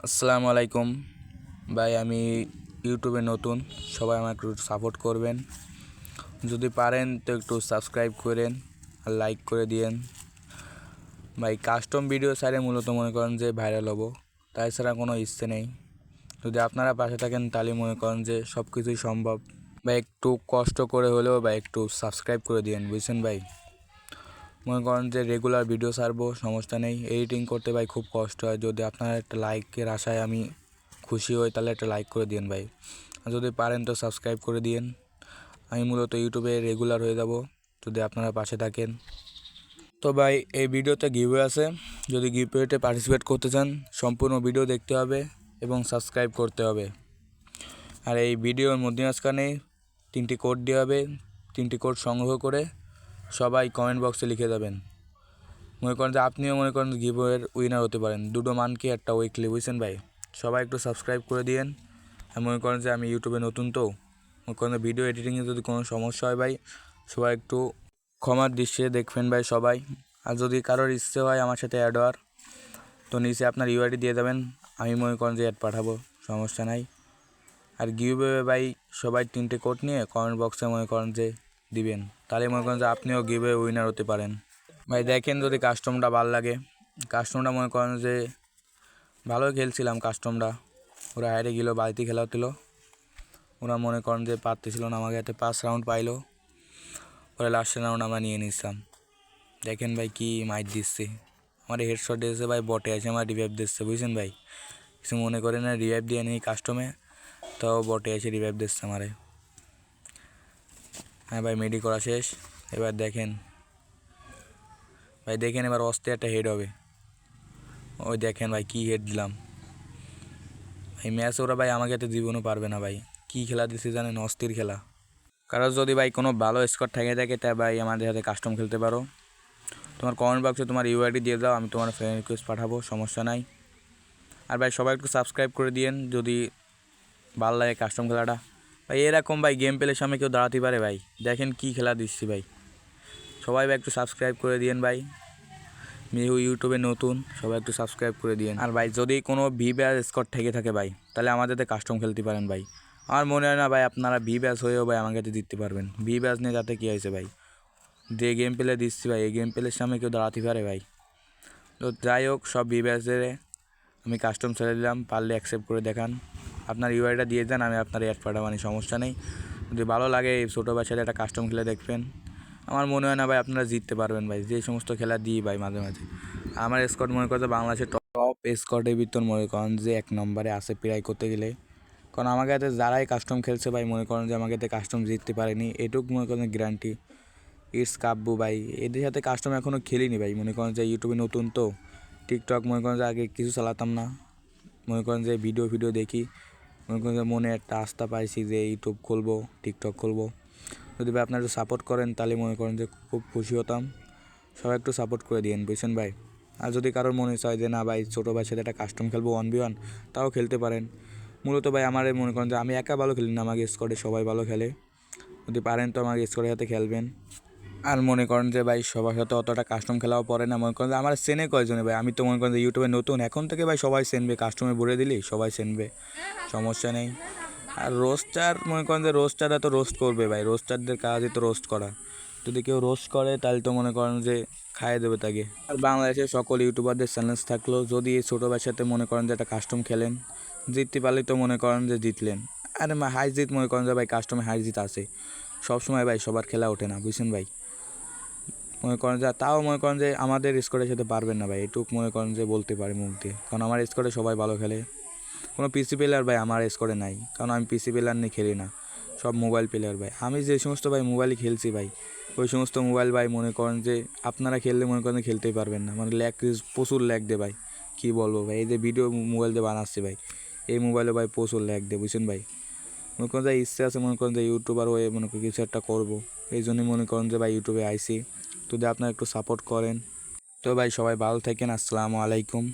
আসসালামু আলাইকুম ভাই। আমি ইউটিউবে নতুন, সবাই আমাকে একটু সাপোর্ট করবেন। যদি পারেন তো একটু সাবস্ক্রাইব করেন আর লাইক করে দিয়েন ভাই। কাস্টম ভিডিও ছাড়ে মূলত মনে করেন যে ভাইরাল হবো, তাছাড়া কোনো ইচ্ছে নেই। যদি আপনারা পাশে থাকেন তাহলে মনে করেন যে সব কিছুই সম্ভব ভাই। একটু কষ্ট করে হলেও ভাই একটু সাবস্ক্রাইব করে দিয়েন, বুঝছেন ভাই। মনে করেন যে রেগুলার ভিডিও ছাড়বো, সমস্যা নেই। এডিটিং করতে ভাই খুব কষ্ট হয়। যদি আপনার একটা লাইকের আশায় আমি খুশি হই, তাহলে একটা লাইক করে দিন ভাই। আর যদি পারেন তো সাবস্ক্রাইব করে দিন। আমি মূলত ইউটিউবে রেগুলার হয়ে যাব যদি আপনারা পাশে থাকেন। তো ভাই এই ভিডিওতে গিভওয়ে আছে, যদি গিভওয়েতে পার্টিসিপেট করতে চান সম্পূর্ণ ভিডিও দেখতে হবে এবং সাবস্ক্রাইব করতে হবে। আর এই ভিডিওর মধ্যমাঝখানে 3টি কোড দেওয়া হবে। 3টি কোড সংগ্রহ করে সবাই কমেন্ট বক্সে লিখে দেবেন। মনে করেন যে আপনিও মনে করেন গিভওয়ের উইনার হতে পারেন। দুটো মানকে একটা উইকলি, বুঝছেন ভাই। সবাই একটু সাবস্ক্রাইব করে দিয়েন। আর মনে করেন যে আমি ইউটিউবে নতুন, তো মনে করেন ভিডিও এডিটিংয়ে যদি কোনো সমস্যা হয় ভাই, সবাই একটু ক্ষমার দৃষ্টিতে দেখবেন ভাই সবাই। আর যদি কারোর ইচ্ছে হয় আমার সাথে অ্যাড হওয়ার, তো নিচে আপনার ইউআইডি দিয়ে দেবেন, আমি মনে করেন যে অ্যাড পাঠাবো, সমস্যা নাই। আর গিভওয়ে ভাই সবাই 3টে কোড নিয়ে কমেন্ট বক্সে মনে করেন যে দিবেন, তাহলে মনে করেন যে আপনিও গিভওয়ে উইনার হতে পারেন ভাই। দেখেন যদি কাস্টমটা ভালো লাগে, কাস্টমটা মনে করেন যে ভালোই খেলছিলাম, কাস্টমটা ওরা হাইরে গেলো, বাড়িতে খেলা হচ্ছিল। ওরা মনে করেন যে পারতেছিল না, আমাকে হাতে 5 রাউন্ড পাইলো। পরে লাস্ট রাউন্ড আমরা নিয়ে নিচ্ছিলাম। দেখেন ভাই কি মাইট দিচ্ছে, আমার হেডশট দিয়েছে ভাই, বটে আছে আমার রিভাইভ দিচ্ছে, বুঝছেন ভাই। কিছু মনে করে না, রিভাইভ দিয়ে নিই কাস্টমে, তাও বটে এসে রিভাইভ দিচ্ছে আমারে। হ্যাঁ ভাই, মেডি করা শেষ। এবার দেখেন ভাই, দেখেন এবার অস্তে একটা হেড হবে। ওই দেখেন ভাই কি হেড দিলাম। এই ম্যাচ ওরা ভাই আমাকে এত জীবনও পারবে না ভাই। কী খেলা দিচ্ছে জানেন, অস্থির খেলা। কারণ যদি ভাই কোনো ভালো স্কোর থেকে থাকে তা ভাই আমাদের সাথে কাস্টম খেলতে পারো। তোমার কমেন্ট বক্সে তোমার ইউআইডি দিয়ে দাও, আমি তোমার ফ্রেন্ড রিকোয়েস্ট পাঠাবো, সমস্যা নাই। আর ভাই সবাই একটু সাবস্ক্রাইব করে দিয়েন যদি ভালো লাগে কাস্টম খেলাটা ভাই। এরকম ভাই গেম পেলের সামনে কেউ দাঁড়াতে পারে ভাই? দেখেন কি খেলা দিচ্ছি ভাই। সবাই ভাই একটু সাবস্ক্রাইব করে দিয়েন ভাই। মেহু ইউটিউবে নতুন, সবাই একটু সাবস্ক্রাইব করে দিয়েন। আর ভাই যদি কোনো ভি ব্যাচ স্কোর থেকে থাকে ভাই, তাহলে আমাদের কাস্টম খেলতে পারেন ভাই। আমার মনে হয় না ভাই আপনারা ভি ব্যাচ হয়েও ভাই আমাকে জিততে পারবেন। ভি ব্যাচ নিয়ে যাতে কী হয়েছে ভাই, যে গেম প্লে দিচ্ছি ভাই, এই গেম প্লের সামনে কেউ দাঁড়াতে পারে ভাই? তো যাই হোক, সব ভি ব্যাচের আমি কাস্টম ছেড়ে দিলাম, পারলে অ্যাকসেপ্ট করে দেখান। আপনার ইউআইটা দিয়ে দেন, আমি আপনার অ্যাড পাঠাবানি, সমস্যা নেই। যদি ভালো লাগে এই ছোটো বাচ্চাদের একটা কাস্টম খেলে দেখবেন। আমার মনে হয় না ভাই আপনারা জিততে পারবেন ভাই, যে সমস্ত খেলা দিই ভাই মাঝে মাঝে। আমার স্কোয়াড মনে করছে বাংলাদেশের টপ স্কোয়াডের ভিতর মনে করেন যে 1 নম্বরে আসে প্রায় করতে গেলে। কারণ আমাকে হাতে যারাই কাস্টম খেলছে ভাই, মনে করেন যে আমাকে হাতে কাস্টম জিততে পারেনি, এটুকু মনে করেন গ্যারান্টি। ইটস কাব্বু ভাই, এদের সাথে কাস্টম এখনও খেলিনি ভাই। মনে করেন যে ইউটিউবে নতুন, তো টিকটক মনে করেন যে আগে কিছু চালাতাম না। মনে করেন যে ভিডিও দেখি, মনে করেন যে মনে একটা আস্থা পাইছি যে ইউটিউব খুলবো, টিকটক খুলবো। যদি ভাই আপনারা একটু সাপোর্ট করেন তাহলে মনে করেন যে খুব খুশি হতাম। সবাই একটু সাপোর্ট করে দিন, বুঝছেন ভাই। আর যদি কারোর মনে চায় যে না ভাই ছোটো ভাইয়ের সাথে একটা কাস্টম খেলবো 1v1, তাও খেলতে পারেন। মূলত ভাই আমার মনে করেন যে আমি একা ভালো খেলি না, আমাকে স্কোয়াডে সবাই ভালো খেলে। যদি পারেন তো আমাকে স্কোয়াডের সাথে খেলবেন। আর মনে করেন যে ভাই সবার সাথে অতটা কাস্টম খেলাও পড়ে না। মনে করেন যে আমার চেনে কয়জনে ভাই, আমি তো মনে করেন যে ইউটিউবে নতুন, এখন থেকে ভাই সবাই চেনবে, কাস্টমে ভরে দিলি সবাই চেনবে, সমস্যা নেই। আর রোস্টার মনে করেন যে রোস্টাররা তো রোস্ট করবে ভাই, রোস্টারদের কাজই তো রোস্ট করা। যদি কেউ রোস্ট করে তাহলে তো মনে করেন যে খাইয়ে দেবে তাকে। আর বাংলাদেশের সকল ইউটিউবারদের চ্যালেঞ্জ থাকলো, যদি এই ছোটো ভাইয়ের সাথে মনে করেন যে একটা কাস্টম খেলেন, জিততে পারলে তো মনে করেন যে জিতলেন। আরে হাই জিত মনে করেন যে ভাই কাস্টমে হাই জিত আছে সবসময় ভাই, সবার খেলা ওঠে না, বুঝছেন ভাই। মনে করেন যে তাও মনে করেন যে আমাদের স্কোয়াডের সাথে পারবেন না ভাই, এটুক মনে করেন যে বলতে পারি মুখ দিয়ে। কারণ আমার স্কোয়াডে সবাই ভালো খেলে। কোনো পিসি প্লেয়ার ভাই আমার স্কোয়াডে নাই, কারণ আমি পিসি প্লেয়ার নিয়ে খেলি না, সব মোবাইল প্লেয়ার ভাই। আমি যে সমস্ত ভাই মোবাইলে খেলছি ভাই, ওই সমস্ত মোবাইল ভাই মনে করেন যে আপনারা খেললে মনে করেন খেলতেই পারবেন না। মানে ল্যাগ, প্রচুর ল্যাগ দে ভাই, কী বলবো ভাই। এই যে ভিডিও মোবাইল দিয়ে বানাচ্ছি ভাই, এই মোবাইলে ভাই প্রচুর ল্যাগ দে, বুঝছেন ভাই। মনে করেন যে ইচ্ছে আছে মনে করেন যে ইউটিউবার হয়ে মনে করেন কিছু একটা করবো, এই জন্যই মনে করেন যে ভাই ইউটিউবে আইসি। যদি আপনারা একটু সাপোর্ট করেন তো ভাই সবাই ভালো থাকেন। আসসালামু আলাইকুম।